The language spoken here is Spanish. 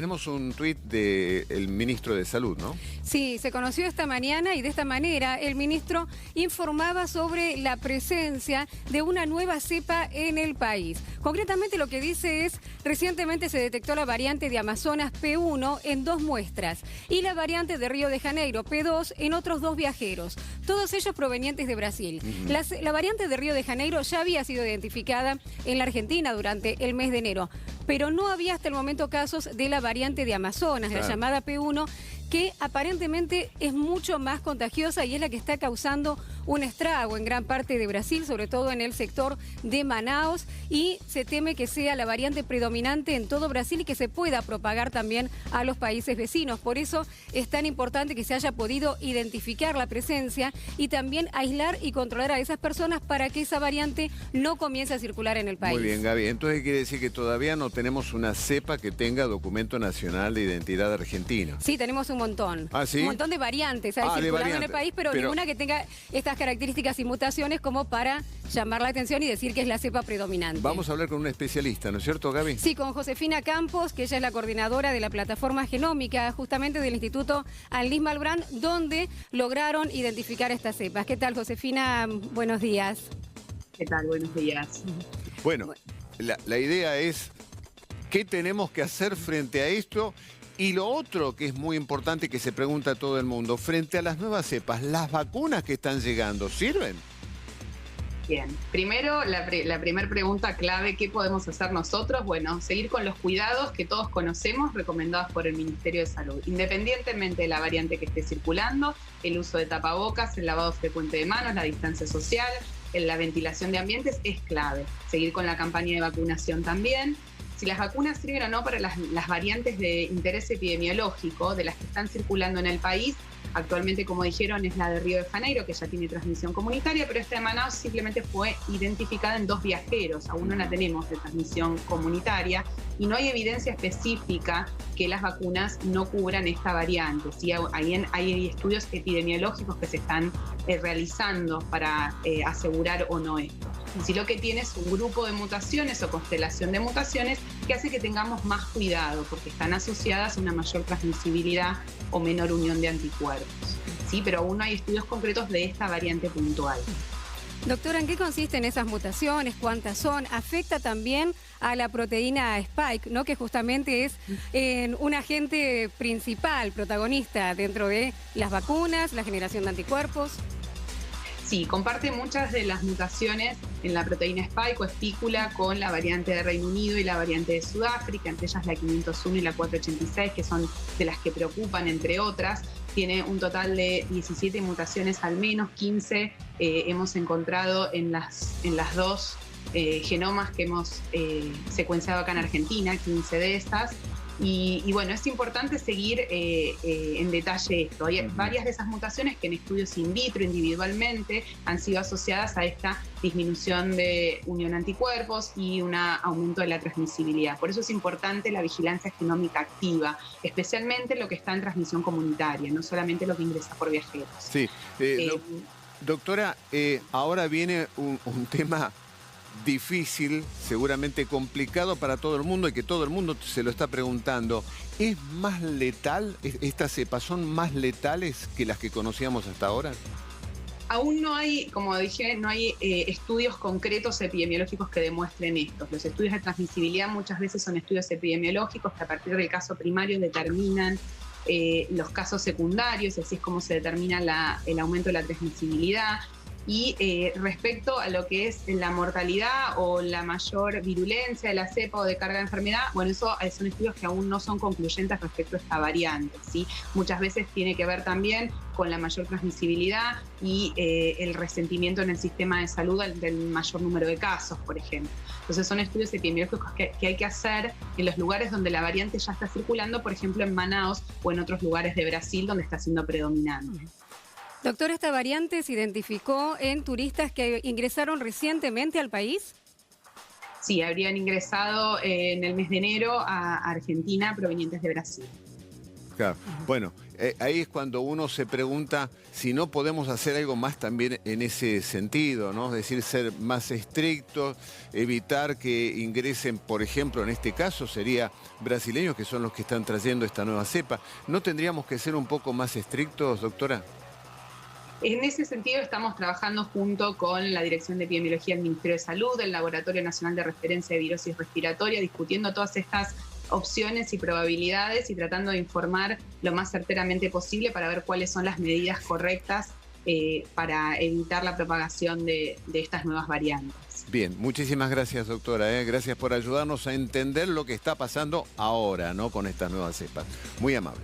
Tenemos un tuit del ministro de Salud, ¿no? Sí, se conoció esta mañana y de esta manera el ministro informaba sobre la presencia de una nueva cepa en el país. Concretamente lo que dice es, recientemente se detectó la variante de Amazonas P1 en 2 muestras y la variante de Río de Janeiro P2 en otros 2 viajeros, todos ellos provenientes de Brasil. La variante de Río de Janeiro ya había sido identificada en la Argentina durante el mes de enero, pero no había hasta el momento casos de la variante de Amazonas, la llamada P1, que aparentemente es mucho más contagiosa y es la que está causando un estrago en gran parte de Brasil, sobre todo en el sector de Manaus, y se teme que sea la variante predominante en todo Brasil y que se pueda propagar también a los países vecinos. Por eso es tan importante que se haya podido identificar la presencia y también aislar y controlar a esas personas para que esa variante no comience a circular en el país. Muy bien, Gaby. Entonces quiere decir que todavía no tenemos una cepa que tenga documento nacional de identidad argentina. Sí, tenemos un montón. ¿Ah, sí? Un montón de variantes hay circulando en el país, pero ninguna que tenga estas características y mutaciones como para llamar la atención y decir que es la cepa predominante. Vamos a hablar con un especialista, ¿no es cierto, Gaby? Sí, con Josefina Campos, que ella es la coordinadora de la plataforma genómica, justamente del Instituto Anlis Malbrán, donde lograron identificar estas cepas. ¿Qué tal, Josefina? Buenos días. ¿Qué tal? Buenos días. Bueno, la idea es, ¿qué tenemos que hacer frente a esto? Y lo otro que es muy importante que se pregunta a todo el mundo, frente a las nuevas cepas, ¿las vacunas que están llegando sirven? Bien, primero la primera pregunta clave, ¿qué podemos hacer nosotros? Bueno, seguir con los cuidados que todos conocemos, recomendados por el Ministerio de Salud. Independientemente de la variante que esté circulando, el uso de tapabocas, el lavado frecuente de manos, la distancia social, la ventilación de ambientes es clave. Seguir con la campaña de vacunación también. Si las vacunas sirven o no para las variantes de interés epidemiológico de las que están circulando en el país, actualmente, como dijeron, es la de Río de Janeiro, que ya tiene transmisión comunitaria, pero esta de Manaus simplemente fue identificada en 2 viajeros. Aún no la tenemos de transmisión comunitaria y no hay evidencia específica que las vacunas no cubran esta variante. Sí, hay estudios epidemiológicos que se están realizando para asegurar o no esto. Si lo que tiene es un grupo de mutaciones o constelación de mutaciones que hace que tengamos más cuidado porque están asociadas a una mayor transmisibilidad o menor unión de anticuerpos. Sí, pero aún no hay estudios concretos de esta variante puntual. Doctora, ¿en qué consisten esas mutaciones? ¿Cuántas son? ¿Afecta también a la proteína Spike, ¿no? Que justamente es un agente principal, protagonista dentro de las vacunas, la generación de anticuerpos? Sí, comparte muchas de las mutaciones en la proteína Spike o espícula con la variante de Reino Unido y la variante de Sudáfrica, entre ellas la 501 y la 486, que son de las que preocupan, entre otras. Tiene un total de 17 mutaciones, al menos 15 hemos encontrado en las 2 genomas que hemos secuenciado acá en Argentina, 15 de estas. Y bueno, es importante seguir en detalle esto. Hay varias de esas mutaciones que en estudios in vitro, individualmente, han sido asociadas a esta disminución de unión anticuerpos y un aumento de la transmisibilidad. Por eso es importante la vigilancia genómica activa, especialmente lo que está en transmisión comunitaria, no solamente lo que ingresa por viajeros. Sí, doctora, ahora viene un tema difícil, seguramente complicado para todo el mundo y que todo el mundo se lo está preguntando. ¿Es más letal? ¿Estas cepas son más letales que las que conocíamos hasta ahora? Aún no hay, como dije, no hay estudios concretos epidemiológicos que demuestren esto. Los estudios de transmisibilidad muchas veces son estudios epidemiológicos que a partir del caso primario determinan los casos secundarios, y así es como se determina el aumento de la transmisibilidad. Y respecto a lo que es la mortalidad o la mayor virulencia de la cepa o de carga de enfermedad, bueno, eso son estudios que aún no son concluyentes respecto a esta variante, ¿sí? Muchas veces tiene que ver también con la mayor transmisibilidad y el resentimiento en el sistema de salud del mayor número de casos, por ejemplo. Entonces son estudios epidemiológicos que hay que hacer en los lugares donde la variante ya está circulando, por ejemplo en Manaus o en otros lugares de Brasil donde está siendo predominante. Doctor, ¿esta variante se identificó en turistas que ingresaron recientemente al país? Sí, habrían ingresado en el mes de enero a Argentina provenientes de Brasil. Claro. Bueno, ahí es cuando uno se pregunta si no podemos hacer algo más también en ese sentido, ¿no? Es decir, ser más estrictos, evitar que ingresen, por ejemplo, en este caso sería brasileños, que son los que están trayendo esta nueva cepa. ¿No tendríamos que ser un poco más estrictos, doctora? En ese sentido, estamos trabajando junto con la Dirección de Epidemiología del Ministerio de Salud, el Laboratorio Nacional de Referencia de Virosis Respiratoria, discutiendo todas estas opciones y probabilidades y tratando de informar lo más certeramente posible para ver cuáles son las medidas correctas para evitar la propagación de estas nuevas variantes. Bien, muchísimas gracias, doctora. Gracias por ayudarnos a entender lo que está pasando ahora, ¿no? Con estas nuevas cepas. Muy amable.